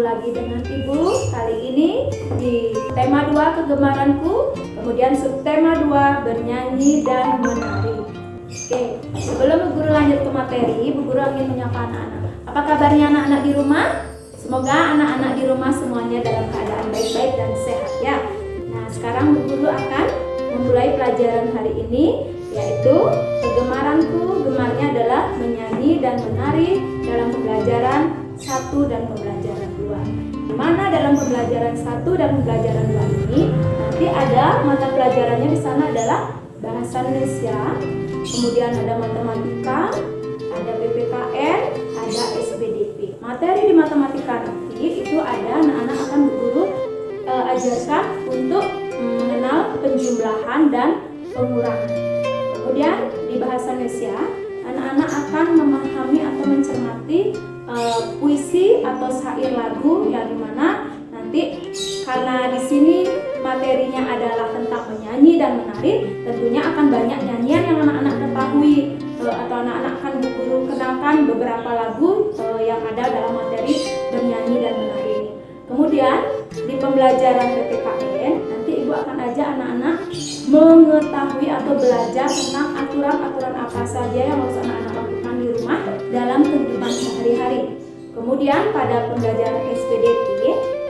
lagi dengan Ibu. Kali ini di tema 2 kegemaranku, kemudian subtema 2 bernyanyi dan menari. Oke, sebelum Bu Guru lanjut ke materi, Bu Guru ingin menyapa anak-anak. Apa kabarnya anak-anak di rumah? Semoga anak-anak di rumah semuanya dalam keadaan baik-baik dan sehat ya. Nah, sekarang Bu Guru akan memulai pelajaran hari ini, yaitu kegemaranku. Gemarnya adalah menyanyi dan menari dalam pembelajaran 1 dan pembelajaran 2. Di mana dalam pembelajaran 1 dan pembelajaran 2 ini nanti ada mata pelajarannya di sana adalah bahasa Indonesia, kemudian ada matematika, ada PPKN, ada SPDP. Materi di matematika nanti itu ada anak-anak akan Bu Guru ajarkan untuk mengenal penjumlahan dan pengurangan. Kemudian di bahasa Indonesia anak-anak akan memahami atau mencermati puisi atau syair lagu yang dimana nanti karena di sini materinya adalah tentang menyanyi dan menari, tentunya akan banyak nyanyian yang anak-anak ketahui atau anak-anak akan Bu Guru kenalkan beberapa lagu yang ada dalam materi bernyanyi dan menari ini. Kemudian di pembelajaran PPKN nanti Ibu akan ajak anak-anak mengetahui atau belajar tentang aturan-aturan apa saja yang harus anak-anak lakukan di rumah dalam kehidupan sehari-hari. Kemudian pada pembelajaran SPDP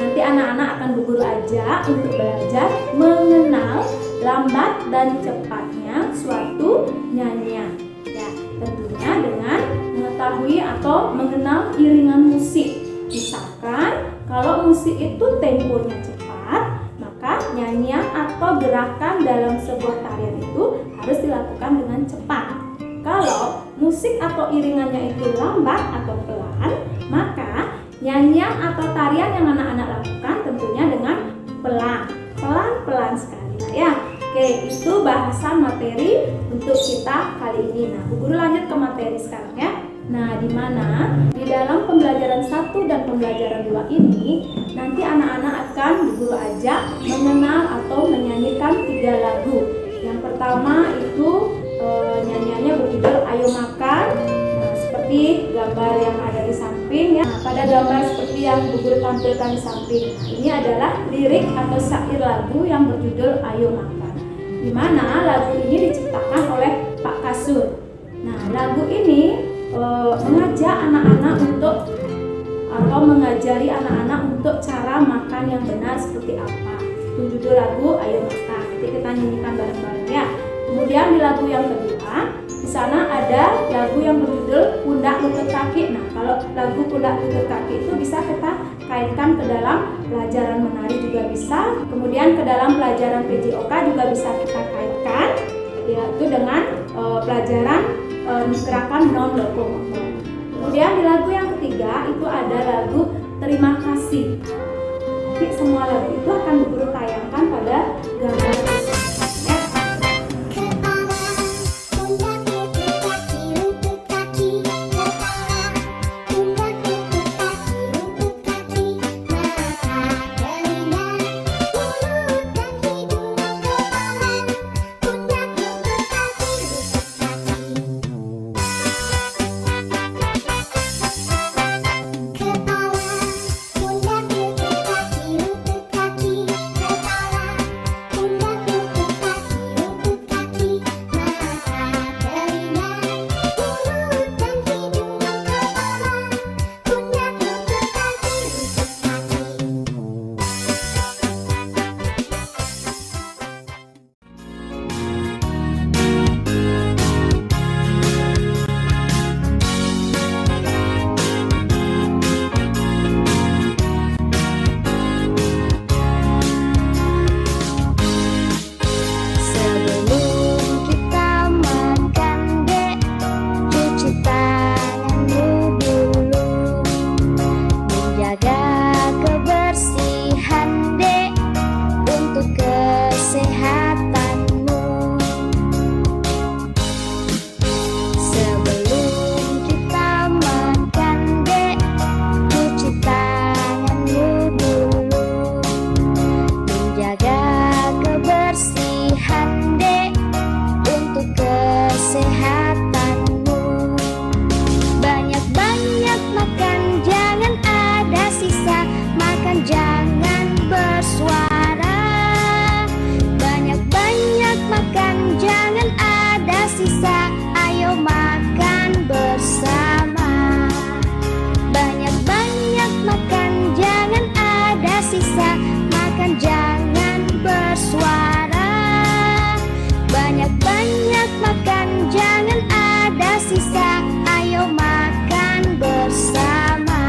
nanti anak-anak akan Bu Guru ajak untuk belajar mengenal lambat dan cepatnya suatu nyanyian. Ya, tentunya dengan mengetahui atau mengenal iringan musik. Misalkan kalau musik itu temponya cepat, maka nyanyian atau gerakan dalam sebuah tarian itu harus dilakukan dengan cepat. Kalau musik atau iringannya itu lambat atau pelan, maka nyanyian atau tarian yang anak-anak lakukan tentunya dengan pelan-pelan sekali. Nah ya, oke, itu bahasan materi untuk kita kali ini. Nah, Bu Guru lanjut ke materi sekarang ya. Nah, di mana di dalam pembelajaran 1 dan pembelajaran 2 ini nanti anak-anak akan Bu Guru ajak mengenal atau menyanyikan 3 lagu. Yang pertama itu nyanyiannya berjudul Ayo Makan. Nah, seperti gambar yang ada di samping ya. Nah, pada gambar seperti yang Bu Guru tampilkan di samping. Nah, ini adalah lirik atau syair lagu yang berjudul Ayo Makan. Di mana lagu ini diciptakan oleh Pak Kasur. Nah, lagu ini mengajak anak-anak untuk atau mengajari anak-anak untuk cara makan yang benar seperti apa. Itu judul lagu Ayo Makan. Nanti kita nyanyikan bareng-bareng ya. Kemudian di lagu yang kedua, di sana ada lagu yang berjudul Pundak Lutut Kaki. Nah, kalau lagu Pundak Lutut Kaki itu bisa kita kaitkan ke dalam pelajaran menari juga bisa. Kemudian ke dalam pelajaran PJOK juga bisa kita kaitkan, yaitu dengan pelajaran gerakan non lokomotor. Kemudian di lagu yang ketiga itu ada lagu Terima Kasih. Jadi semua lagu itu akan Bu Guru tayangkan pada gambar tersebut. ada sisa, ayo makan bersama. Banyak-banyak makan, jangan ada sisa. Makan jangan bersuara. Banyak-banyak makan, jangan ada sisa. Ayo makan bersama.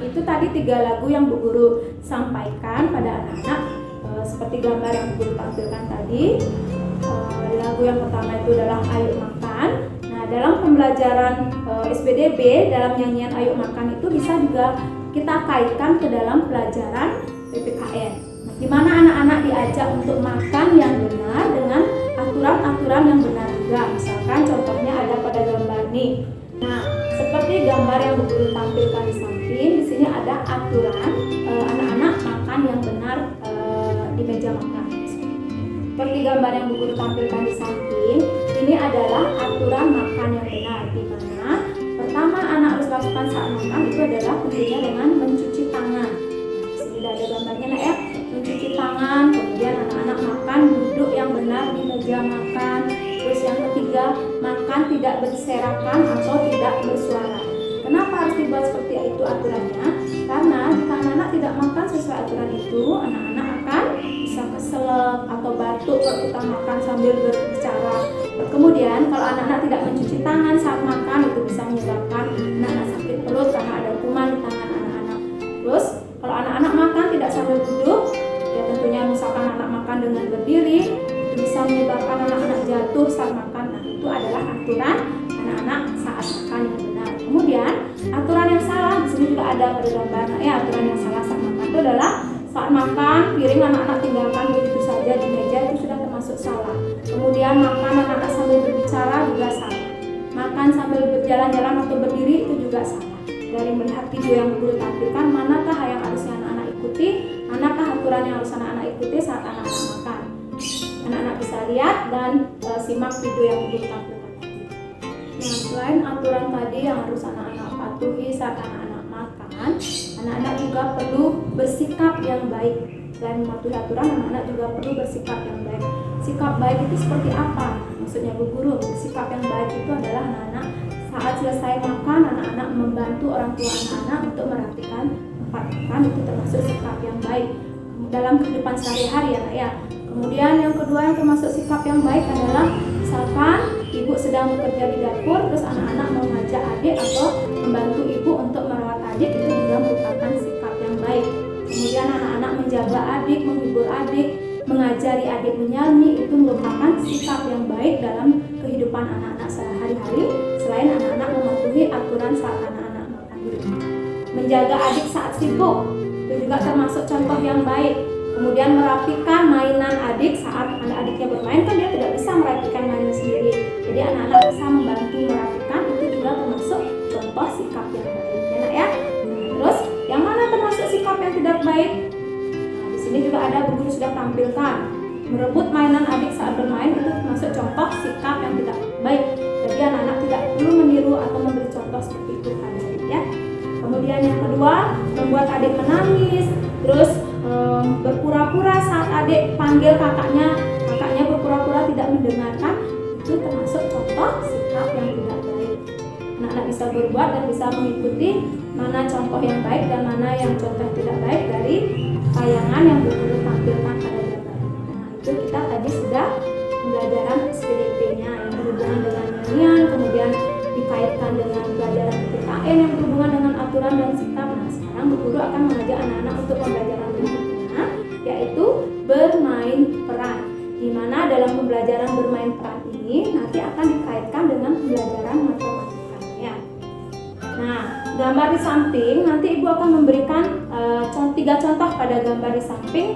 Itu tadi 3 lagu yang Bu Guru sampaikan pada anak-anak, seperti gambar yang Bu Guru tampilkan tadi. Lagu yang pertama itu adalah Ayo Makan. Nah, dalam pembelajaran SBDB, dalam nyanyian Ayo Makan itu bisa juga kita kaitkan ke dalam pelajaran PPKN, di mana anak-anak diajak untuk makan yang benar dengan aturan-aturan yang benar juga. Misalkan contohnya ada pada gambar nih. Nah, seperti gambar yang Bu Guru tampilkan di samping, di sini ada aturan anak-anak makan yang benar di meja makan. Seperti gambar yang Bu Guru tampilkan di samping, ini adalah aturan makan yang benar, di mana pertama anak harus lakukan saat makan itu adalah tentunya dengan mencuci tangan. Di sini ada gambarnya nak ya, mencuci tangan, kemudian anak-anak makan duduk yang benar di meja makan. Terus yang ketiga, makan tidak berserakan atau tidak bersuara. Kenapa harus dibuat seperti itu aturannya? Karena jika anak-anak tidak makan sesuai aturan itu, anak-anak akan bisa keselak atau batuk kalau kita makan sambil berbicara. Kemudian kalau anak-anak tidak mencuci tangan saat makan, itu bisa menyebabkan anak-anak sakit perut karena ada kuman di tangan anak-anak. Terus kalau anak-anak makan tidak sambil duduk, ya tentunya misalkan anak makan dengan berdiri, itu bisa menyebabkan anak-anak jatuh saat makan. Nah, itu adalah aturan anak-anak saat makan yang benar. Kemudian aturan yang salah, di sini juga ada pada gambar. Ya, aturan yang salah saat makan itu adalah saat makan piring anak-anak tinggalkan begitu saja di meja, itu sudah termasuk salah. Kemudian makan anak-anak sambil berbicara juga salah. Makan sambil berjalan-jalan atau berdiri itu juga salah. Dari melihat video yang Bu Guru tampilkan, manakah yang harusnya anak-anak ikuti, manakah aturan yang harus anak-anak ikuti saat anak-anak makan. Anak-anak bisa lihat dan simak video yang Bu Guru tampilkan tadi. Nah, selain aturan tadi yang harus anak-anak patuhi saat anak-anak makan, anak-anak juga perlu bersikap yang baik. Selain mematuhi aturan, anak-anak juga perlu bersikap yang baik. Sikap baik itu seperti apa? Maksudnya Bu Guru, sikap yang baik itu adalah anak-anak saat selesai makan, anak-anak membantu orang tua anak-anak untuk merapikan tempat makan, itu termasuk sikap yang baik dalam kehidupan sehari-hari ya, Nak ya. Kemudian yang kedua yang termasuk sikap yang baik adalah misalkan ibu sedang bekerja di dapur, terus anak-anak mengajak adik atau membantu ibu untuk merawat adik, itu juga merupakan sikap yang baik. Kemudian anak-anak menjaga adik, menghibur adik, mengajari adik menyanyi, itu merupakan sikap yang baik dalam kehidupan anak-anak sehari-hari. Selain anak-anak mematuhi aturan saat anak-anak makan di rumah. Menjaga adik saat sibuk, itu juga termasuk contoh yang baik. Kemudian merapikan mainan adik saat adik-adiknya bermain, kan dia tidak bisa merapikan mainan sendiri. Jadi anak-anak bisa membantu merapikan, itu juga termasuk contoh sikap yang baik. Ya, Nak ya? Terus yang mana termasuk sikap yang tidak baik? Ini juga ada Bu Guru sudah tampilkan. Merebut mainan adik saat bermain itu termasuk contoh sikap yang tidak baik. Jadi anak-anak tidak perlu meniru atau memberi contoh seperti itu pada adik ya. Kemudian yang kedua, membuat adik menangis, terus berpura-pura saat adik panggil kakaknya berpura-pura tidak mendengarkan, itu termasuk contoh sikap yang tidak baik. Anak-anak bisa berbuat dan bisa mengikuti mana contoh yang baik dan mana yang contoh tidak baik dari tayangan yang Bu Guru tampilkan pada gambar. Nah, itu kita tadi sudah pembelajaran SPDP-nya yang berhubungan dengan nyanyian, kemudian dikaitkan dengan pelajaran PKN yang berhubungan dengan aturan dan sikap. Nah, sekarang Bu Guru akan mengajak anak-anak untuk pembelajaran berikutnya, yaitu bermain peran. Di mana dalam pembelajaran bermain peran ini nanti akan dikaitkan dengan pembelajaran matematika ya. Nah, gambar di samping nanti Ibu akan memberikan 3 contoh pada gambar di samping,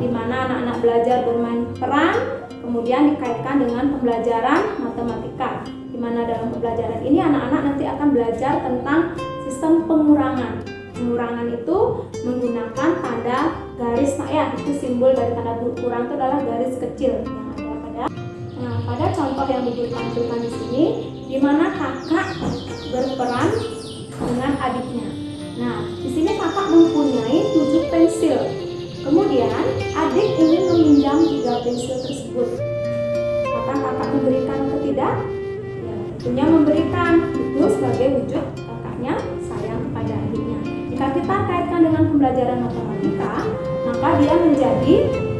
di mana anak-anak belajar bermain peran, kemudian dikaitkan dengan pembelajaran matematika. Di mana dalam pembelajaran ini anak-anak nanti akan belajar tentang sistem pengurangan. Pengurangan itu menggunakan tanda garis, nah ya, itu simbol dari tanda kurang itu adalah garis kecil yang ada pada contoh yang ditampilkan di sini, di mana kakak berperan dengan adiknya. Nah, di sini kakak mempunyai 7 pensil. Kemudian adik ingin meminjam 3 pensil tersebut. Apakah kakak memberikan atau tidak? Ya, tentunya memberikan. Itu sebagai wujud kakaknya sayang kepada adiknya. Jika kita kaitkan dengan pembelajaran matematika, maka dia menjadi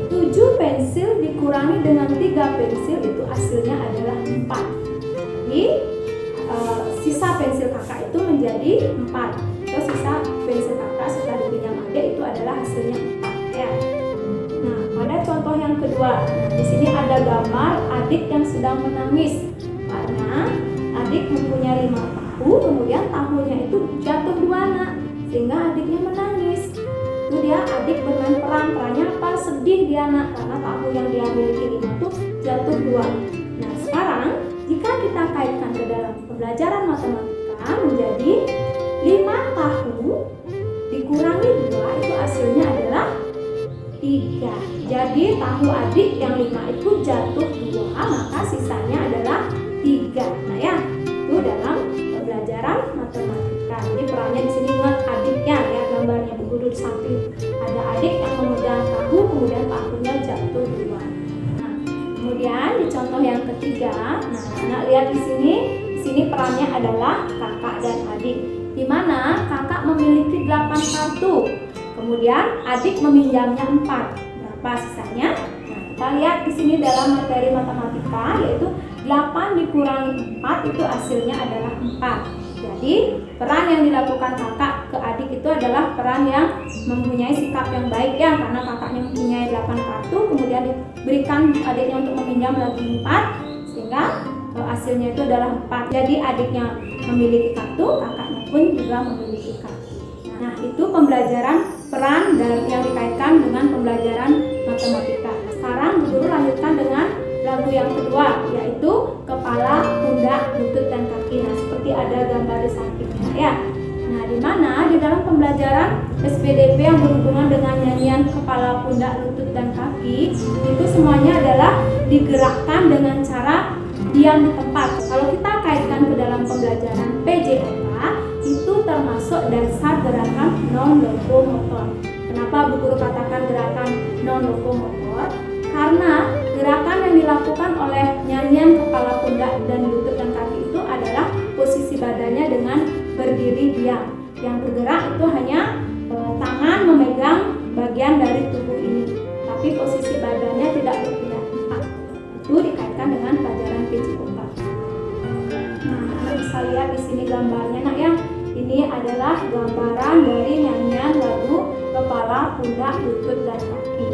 7 pensil dikurangi dengan 3 pensil, itu hasilnya adalah 4. Jadi sisa pensil kakak itu menjadi 4. Terus sisa pensil kakak setelah dipinjam adik itu adalah hasilnya 4 ya. Nah, pada contoh yang kedua, di sini ada gambar adik yang sedang menangis karena adik mempunyai 5 tahu, kemudian tahunya itu jatuh 2 nak, sehingga adiknya menangis. Itu dia adik bermain perannya apa? Sedih dia nak, karena tahu yang dia miliki 5 itu jatuh 2. Nah, sekarang jika kita kaitkan ke dalam pembelajaran matematika menjadi 5 tahu dikurangi 2 itu hasilnya adalah 3. Jadi tahu adik yang 5 itu jatuh 2, maka sisanya adalah 3. Nah ya, itu dalam pembelajaran matematika. Jadi perannya di sini ingat adiknya ya, gambarnya Bu Guru di samping ada adik yang memegang tahu, kemudian tahunya jatuh 2. Nah, kemudian di contoh yang ketiga, nah lihat di sini perannya adalah kakak dan adik, di mana kakak memiliki 8 kartu, kemudian adik meminjamnya 4. Berapa sisanya? Nah, kita lihat di sini dalam materi matematika, yaitu 8 dikurangi 4 itu hasilnya adalah 4. Jadi peran yang dilakukan kakak ke adik itu adalah peran yang mempunyai sikap yang baik ya, karena kakaknya mempunyai 8 kartu, kemudian diberikan adiknya untuk meminjam lagi 4, sehingga hasilnya itu adalah 4. Jadi adiknya memiliki kartu, kakaknya pun juga memiliki kartu. Nah, itu pembelajaran peran dan yang dikaitkan dengan pembelajaran matematika. Sekarang Bu Guru lanjutkan dengan lagu yang kedua, yaitu kepala, pundak, lutut, dan kaki. Nah, seperti ada gambar di sampingnya ya. Nah, di mana di dalam pembelajaran SPDP yang berhubungan dengan nyanyian kepala, pundak, lutut, dan kaki, itu semuanya adalah digerakkan dengan cara diam di tempat. Kalau kita kaitkan ke dalam pembelajaran PJOK, itu termasuk dasar gerakan non-lokomotor. Kenapa Bu Guru katakan gerakan non-lokomotor? Karena gerakan yang dilakukan oleh nyanyian kepala, pundak, dan lutut, dan kaki itu adalah posisi badannya dengan berdiri diam. Yang bergerak itu hanya tangan memegang bagian dari tubuh ini, tapi posisi badannya tidak berpindah tempat. Itu dikaitkan dengan pelajaran PJOK. Nah, kita bisa lihat di sini gambarnya nak ya. Ini adalah gambaran dari nyanyian lagu kepala, pundak, lutut, dan kaki.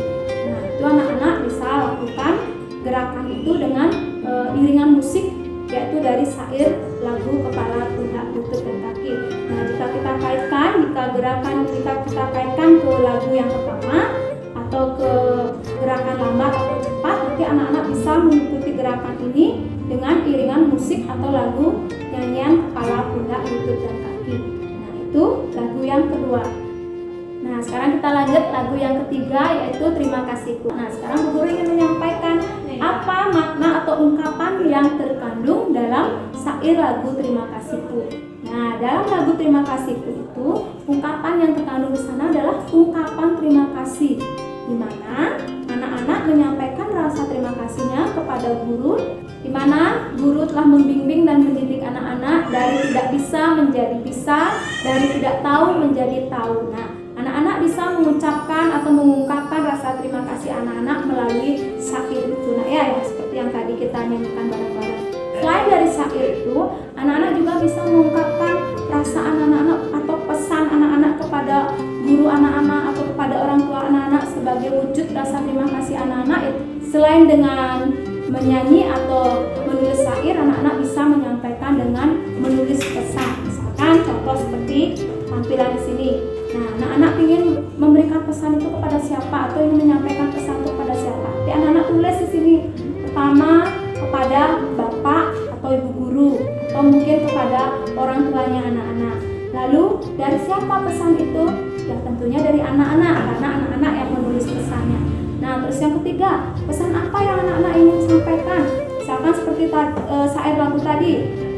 Nah, itu anak-anak bisa lakukan gerakan itu dengan iringan musik, yaitu dari syair lagu kepala, pundak, lutut, dan kaki. Nah, jika kita kaitkan ke lagu yang pertama atau ke gerakan lambat atau cepat, nanti anak-anak bisa mengikuti gerakan ini dengan iringan musik atau lagu nyanyian kepala, pundak, lutut, dan kaki. Nah, itu lagu yang kedua. Nah, sekarang kita lanjut lagu yang ketiga, yaitu Terima Kasihku. Nah, sekarang Bu Guru ingin menyampaikan apa makna atau ungkapan yang terkandung dalam syair lagu Terima Kasihku. Nah, dalam lagu Terima Kasihku itu, ungkapan yang terkandung di sana adalah ungkapan terima kasih, di mana anak-anak menyampaikan rasa terima kasihnya kepada guru, di mana guru telah membimbing dan mendidik anak-anak dari tidak bisa menjadi bisa, dari tidak tahu menjadi tahu. Nah, anak-anak bisa mengucapkan atau mengungkapkan rasa terima kasih anak-anak melalui syair itu. Nah, ya seperti yang tadi kita nyanyikan bareng-bareng. Selain dari syair itu, anak-anak juga bisa mengungkapkan perasaan anak-anak atau pesan anak-anak kepada guru anak-anak atau kepada orang tua anak-anak sebagai wujud rasa terima kasih anak-anak. Selain dengan menyanyi atau menulis syair, anak-anak bisa menyampaikan dengan menulis pesan. Misalkan contoh seperti tampilan di sini. Nah, anak-anak ingin memberikan pesan itu kepada siapa atau ingin menyampaikan pesan itu kepada siapa? Jadi anak-anak tulis di sini. Pertama kepada bapak atau ibu guru, atau mungkin kepada orang tuanya anak-anak. Lalu dari siapa pesan itu? Ya tentunya dari anak-anak, karena anak-anak yang menulis pesannya. Nah, terus yang ketiga, pesan apa yang anak-anak ingin sampaikan? Misalkan seperti syair lagu tadi,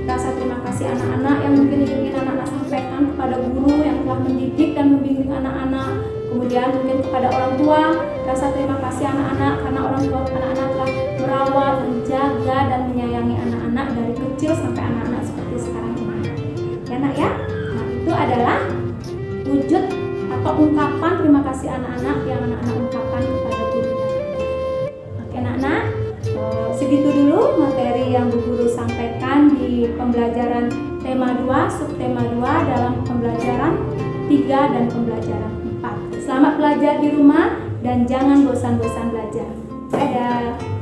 rasa terima kasih anak-anak yang mungkin ingin anak-anak sampaikan kepada guru yang telah mendidik dan membimbing anak-anak. Kemudian mungkin kepada orang tua, rasa terima kasih anak-anak karena orang tua anak-anak telah merawat, menjaga, dan menyayangi anak-anak dari kecil sampai anak-anak seperti sekarang ini. Ya nak ya? Nah, itu adalah wujud atau ungkapan terima kasih anak-anak yang anak-anak ungkapkan kepada gurunya. Oke anak-anak, segitu dulu materi yang Bu Guru sampaikan di pembelajaran tema 2, subtema 2 dalam pembelajaran 3 dan pembelajaran 4. Selamat belajar di rumah dan jangan bosan-bosan belajar. Dadah.